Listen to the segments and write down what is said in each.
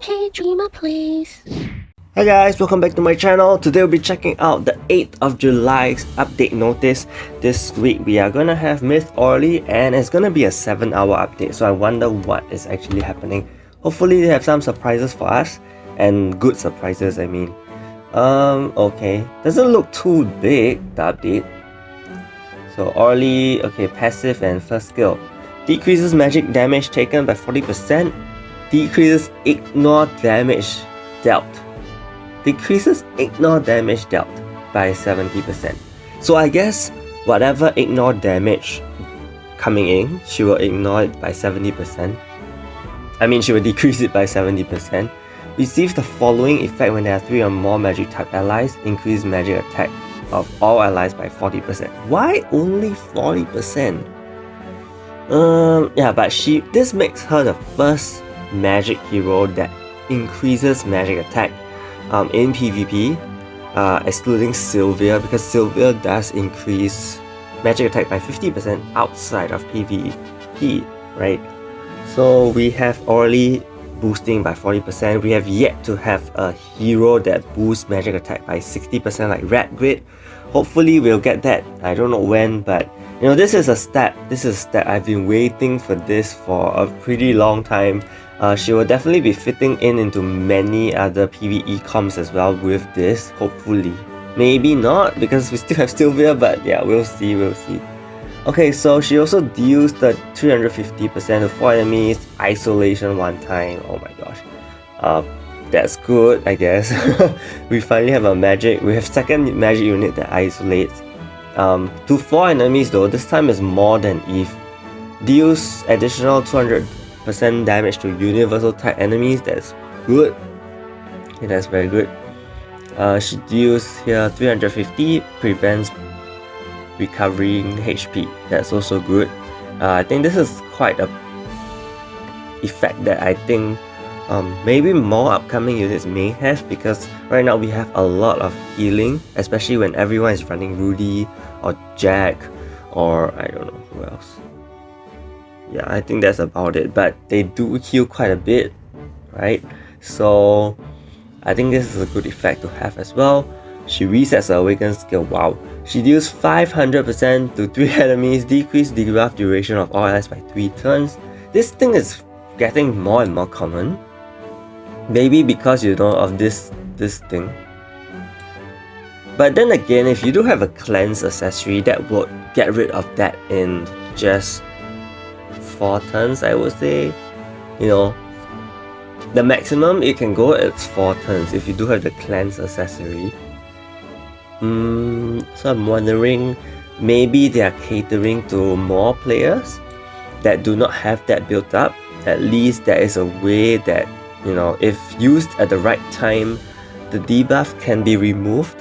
Dreamer, please. Hey guys, welcome back to my channel. Today we'll be checking out the 8th of July's update notice. This week we are gonna have Myth Orly and it's gonna be a 7-hour update, so I wonder what is actually happening. Hopefully they have some surprises for us, and good surprises I mean. Okay, doesn't look too big, the update. So Orly, okay, passive and first skill. Decreases magic damage taken by 40%. Decreases ignore damage dealt. Decreases ignore damage dealt by 70%. So I guess whatever ignore damage coming in, she will ignore it by 70%. I mean, she will decrease it by 70%. Receives the following effect when there are 3 or more magic type allies. Increase magic attack of all allies by 40%. Why only 40%? Yeah, but this makes her the first magic hero that increases magic attack in PvP, excluding Sylvia, because Sylvia does increase magic attack by 50% outside of PvP, right? So we have Orly boosting by 40%. We have yet to have a hero that boosts magic attack by 60% like Red Grid. Hopefully we'll get that. I don't know when, but you know, this is a step. I've been waiting for this for a pretty long time. She will definitely be fitting into many other PvE comps as well with this, hopefully. Maybe not, because we still have Sylvia, but yeah, we'll see. Okay, so she also deals the 350% to 4 enemies, isolation 1 time. Oh my gosh. That's good, I guess. We finally have we have second magic unit that isolates. To 4 enemies though, this time is more than Eve. Deals additional 200% damage to universal type enemies. That's good. Okay, that's very good. She deals here 350, prevents recovering HP. That's also good. I think this is quite a effect that I think maybe more upcoming units may have, because right now we have a lot of healing, especially when everyone is running Rudy or Jack or I don't know who else. Yeah, I think that's about it, but they do heal quite a bit, right? So I think this is a good effect to have as well. She resets her awakened skill. Wow. She deals 500% to 3 enemies, decrease the debuff duration of all allies by 3 turns. This thing is getting more and more common. Maybe because you know of this thing. But then again, if you do have a cleanse accessory, that would get rid of that in just 4 turns, I would say. You know, the maximum it can go is 4 turns if you do have the cleanse accessory. So I'm wondering, maybe they are catering to more players that do not have that built up. At least there is a way that, you know, if used at the right time, the debuff can be removed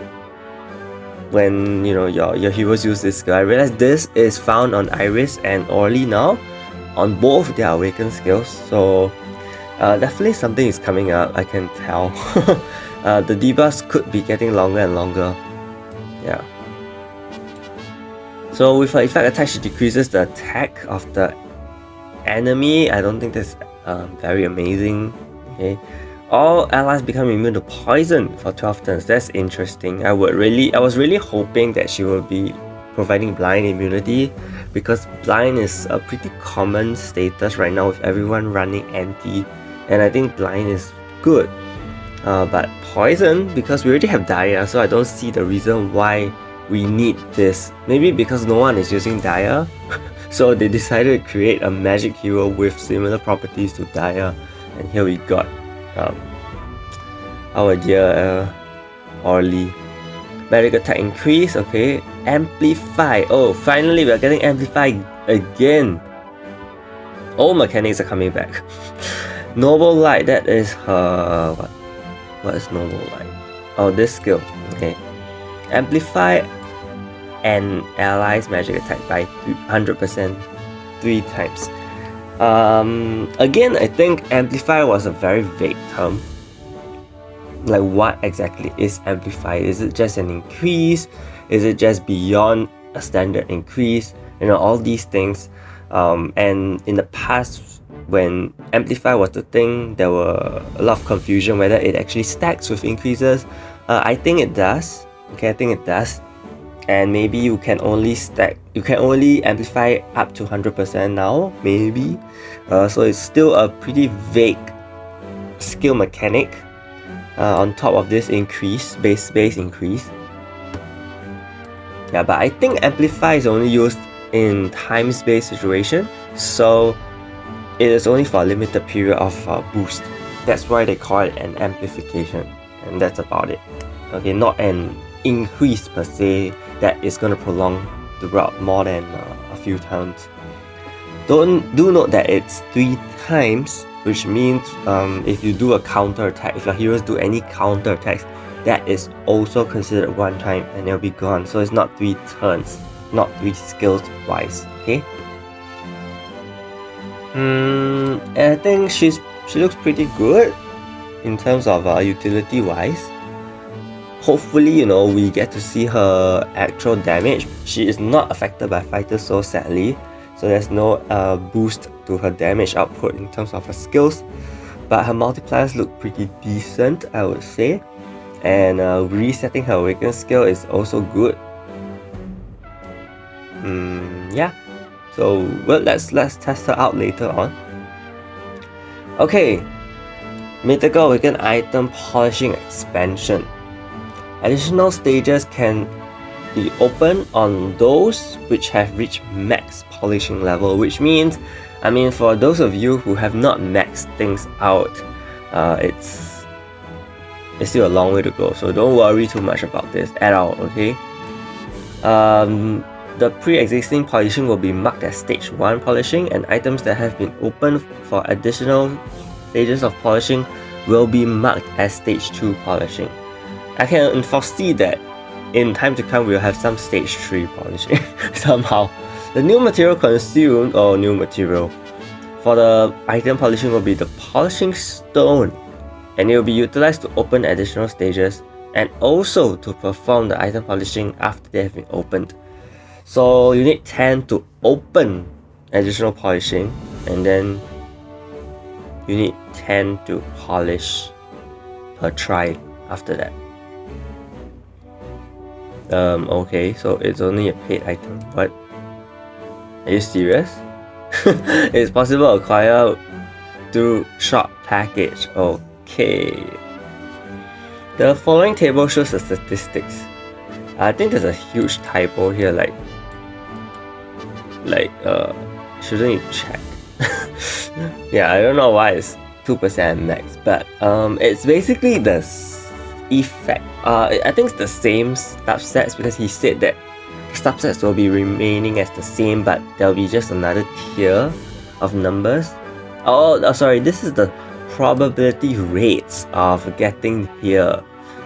when, you know, your heroes use this skill. I realize this is found on Iris and Orly now, on both their awakened skills, so definitely something is coming up, I can tell. The debuffs could be getting longer and longer. Yeah. So with her effect attack, she decreases the attack of the enemy. I don't think that's very amazing. Okay. All allies become immune to poison for 12 turns. That's interesting. I was really hoping that she will be providing blind immunity, because blind is a pretty common status right now with everyone running anti, and I think blind is good. But poison, because we already have Dire, so I don't see the reason why we need this. Maybe because no one is using Dire, so they decided to create a magic hero with similar properties to Dire, and here we got our dear Orly. Magic attack increase, okay. Amplify. Oh, finally we are getting Amplify again. All mechanics are coming back. Noble Light, that is her... What is Noble Light? Oh, this skill. Okay. Amplify an ally's magic attack by 100% 3 times. Again, I think Amplify was a very vague term. Like, what exactly is Amplify? Is it just an increase? Is it just beyond a standard increase? You know, all these things. And in the past, when Amplify was the thing, there were a lot of confusion whether it actually stacks with increases. I think it does. Okay, I think it does. And maybe you can only amplify up to 100% now, maybe. So it's still a pretty vague skill mechanic on top of this increase, base increase. Yeah, but I think Amplify is only used in time-space situation, so it is only for a limited period of boost. That's why they call it an amplification, and that's about it. Okay, not an increase per se that is going to prolong the route more than a few turns. Do note that it's 3 times, which means if you do a counter attack, if your heroes do any counter attacks, that is also considered 1 time and it'll be gone. So it's not 3 turns, not 3 skills wise. Okay. I think she looks pretty good in terms of utility wise. Hopefully, you know, we get to see her actual damage. She is not affected by Fighter Soul, sadly, so there's no boost to her damage output in terms of her skills, but her multipliers look pretty decent, I would say, and resetting her awakened skill is also good. Yeah, so well, let's test her out later on. Okay, Mythical Awakened item polishing expansion. Additional stages can be opened on those which have reached max polishing level, which means, I mean, for those of you who have not maxed things out, it's still a long way to go, so don't worry too much about this at all, okay? The pre-existing polishing will be marked as stage 1 polishing, and items that have been opened for additional stages of polishing will be marked as stage 2 polishing. I can foresee that in time to come we'll have some stage 3 polishing somehow. The new material consumed, or new material, for the item polishing will be the polishing stone, and it will be utilized to open additional stages and also to perform the item polishing after they have been opened. So you need 10 to open additional polishing, and then you need 10 to polish per try after that. Okay, so it's only a paid item. What? Are you serious? It's possible to acquire through shop package. Okay. The following table shows the statistics. I think there's a huge typo here, shouldn't you check? Yeah, I don't know why it's 2% max, but it's basically the effect. I think it's the same subsets, because he said that subsets will be remaining as the same, but there'll be just another tier of numbers. Oh, sorry, this is the probability rates of getting here,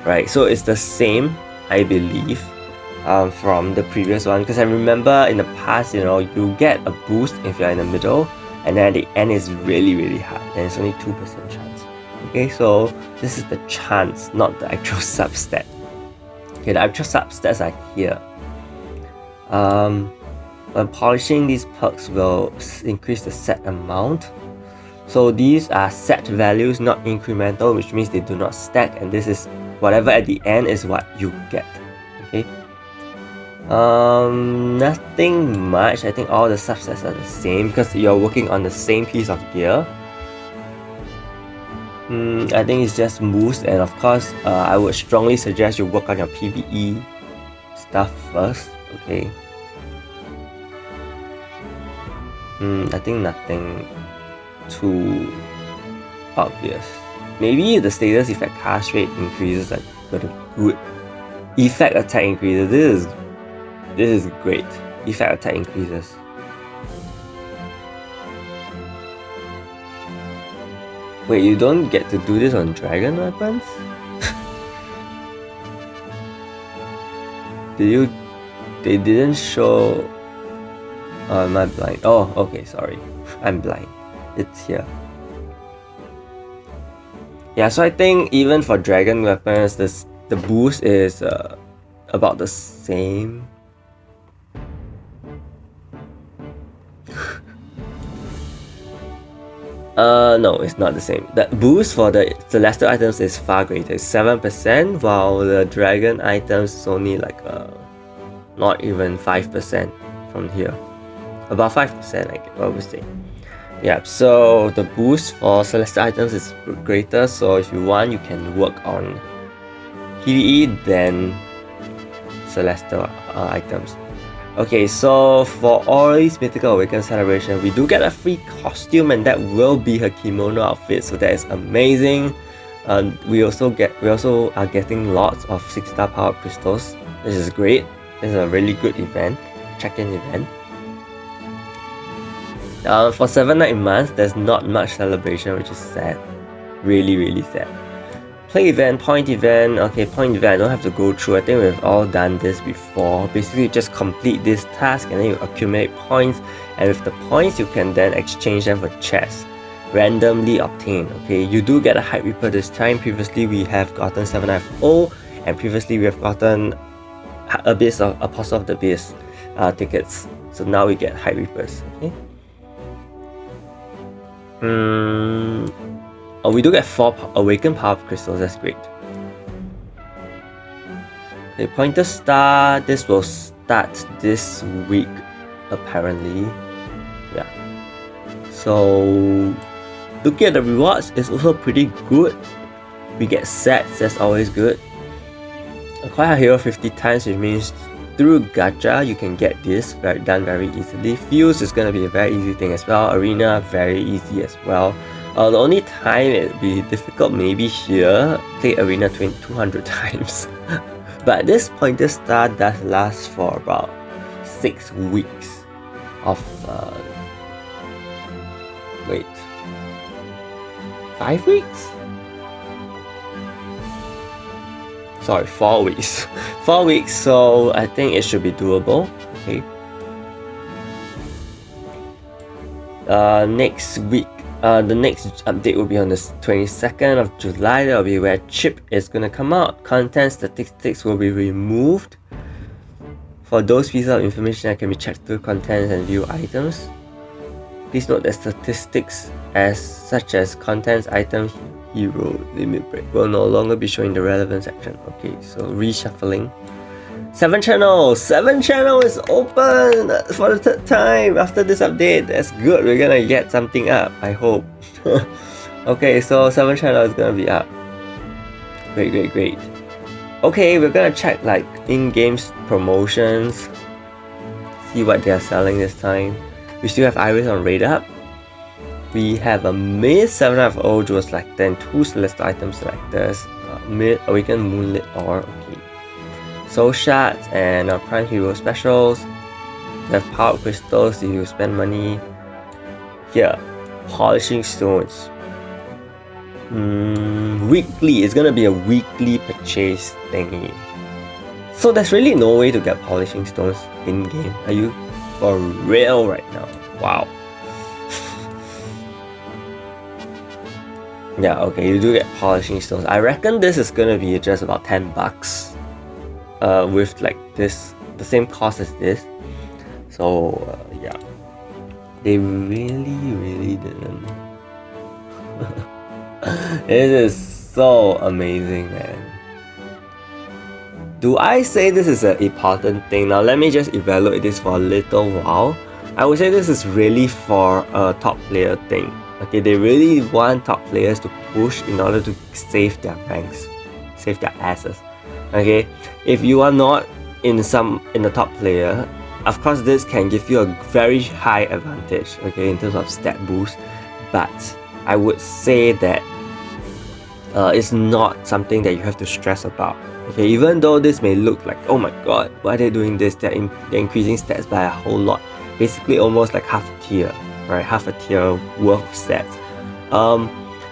right? So it's the same, I believe, from the previous one, because I remember in the past, you know, you get a boost if you're in the middle, and then at the end is really hard, and it's only 2% chance. Okay, so this is the chance, not the actual substat. Okay, the actual substats are here. When polishing, these perks will increase the set amount. So these are set values, not incremental, which means they do not stack, and this is whatever at the end is what you get. Okay. Nothing much. I think all the subsets are the same because you're working on the same piece of gear. I think it's just moves, and of course, I would strongly suggest you work on your PvE stuff first. Okay. I think nothing too obvious. Maybe the status effect cast rate increases are good. Effect attack increases. This is great. Effect attack increases. Wait, you don't get to do this on dragon weapons? They didn't show. Oh, am I blind? Oh, okay, sorry. I'm blind. It's here. Yeah, so I think even for dragon weapons, the boost is about the same. No, it's not the same. The boost for the celestial items is far greater, 7%, while the dragon items is only like not even 5% from here. About 5%, I would say. Yeah, so the boost for celestial items is greater, so if you want, you can work on PvE than celestial items. Okay, so for Orly's Mythical Awakened celebration, we do get a free costume, and that will be her kimono outfit, so that is amazing. We also are getting lots of 6-star power crystals. This is great. This is a really good event, check-in event. For 7-night month, there's not much celebration, which is sad. Really sad. Play event, point event. Okay, point event, I don't have to go through. I think we've all done this before. Basically, you just complete this task and then you accumulate points. And with the points, you can then exchange them for chests. Randomly obtained. Okay, you do get a Hyde Reaper this time. Previously, we have gotten 7FO. And previously, we have gotten Abyss of Apostle of the Abyss tickets. So now we get Hyde Reapers. Okay. Oh, we do get 4 Awakened Power Crystals, that's great. Okay, Pointer Star, this will start this week, apparently. Yeah. So, looking at the rewards, it's also pretty good. We get Setz, that's always good. Acquire a hero 50 times, which means through gacha, you can get this done very easily. Fuse is going to be a very easy thing as well. Arena, very easy as well. The only time it would be difficult maybe here, play Arena 200 times. But this Pointer Star does last for about 6 weeks of... 5 weeks? Sorry, 4 weeks. 4 weeks, so I think it should be doable. Okay. Next week, the next update will be on the 22nd of July. That will be where Chip is going to come out. Content statistics will be removed. For those pieces of information that can be checked through contents and view items. Please note that statistics such as contents, items, hero, limit break will no longer be shown in the relevant section. Okay, so reshuffling. 7 channel! 7 channel is open for the 3rd time after this update. That's good. We're gonna get something up, I hope. Okay, so 7 channel is gonna be up. Great. Okay, we're gonna check like in-game promotions. See what they are selling this time. We still have Iris on Raid Up. We have a mid 7FO Jewel Selector and 2 Celestial Item Selectors. Mid Awakened Moonlit Ore. Okay. Soul Shards and Prime Hero Specials. We have Power Crystals if you spend money. Here, Polishing Stones. Weekly, it's gonna be a weekly purchase thingy. So there's really no way to get Polishing Stones in game. Are you for real right now? Wow. Yeah, okay, you do get Polishing Stones. I reckon this is gonna be just about $10. With like this, the same cost as this. So yeah, they really didn't. This is so amazing, man. Do I say this is an important thing? Now let me just evaluate this for a little while. I would say this is really for a top player thing. Okay, they really want top players to push in order to save their ranks, save their asses. Okay, if you are not in the top player, of course this can give you a very high advantage, okay, in terms of stat boost, but I would say that it's not something that you have to stress about. Okay, even though this may look like, oh my god, why are they doing this? They're increasing stats by a whole lot, basically almost like half a tier, right? Half a tier worth of stats.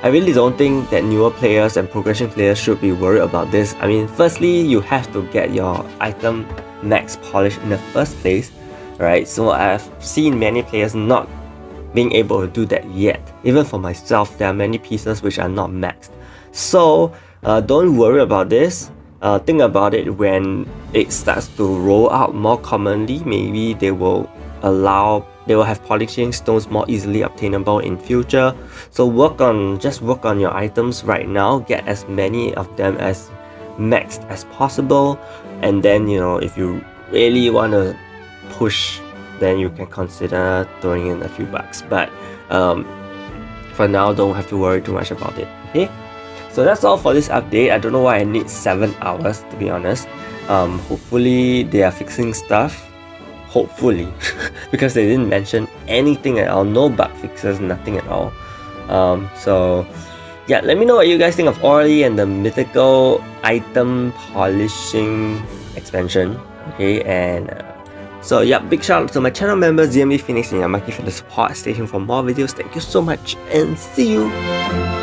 I really don't think that newer players and progression players should be worried about this. I mean, firstly, you have to get your item max polished in the first place, right? So I've seen many players not being able to do that yet. Even for myself, there are many pieces which are not maxed. So don't worry about this. Think about it when it starts to roll out more commonly. Maybe they will allow They will have polishing stones more easily obtainable in future. So just work on your items right now. Get as many of them as maxed as possible, and then if you really want to push, then you can consider throwing in a few bucks. But for now, don't have to worry too much about it. Okay. So that's all for this update. I don't know why I need 7 hours, to be honest. Hopefully they are fixing stuff. Hopefully, because they didn't mention anything at all. No bug fixes, nothing at all. So yeah, let me know what you guys think of Orly and the mythical item polishing expansion. Okay, and so yeah, big shout out to my channel members, ZMB Phoenix and Yamaki for the support. Stay tuned for more videos. Thank you so much and see you.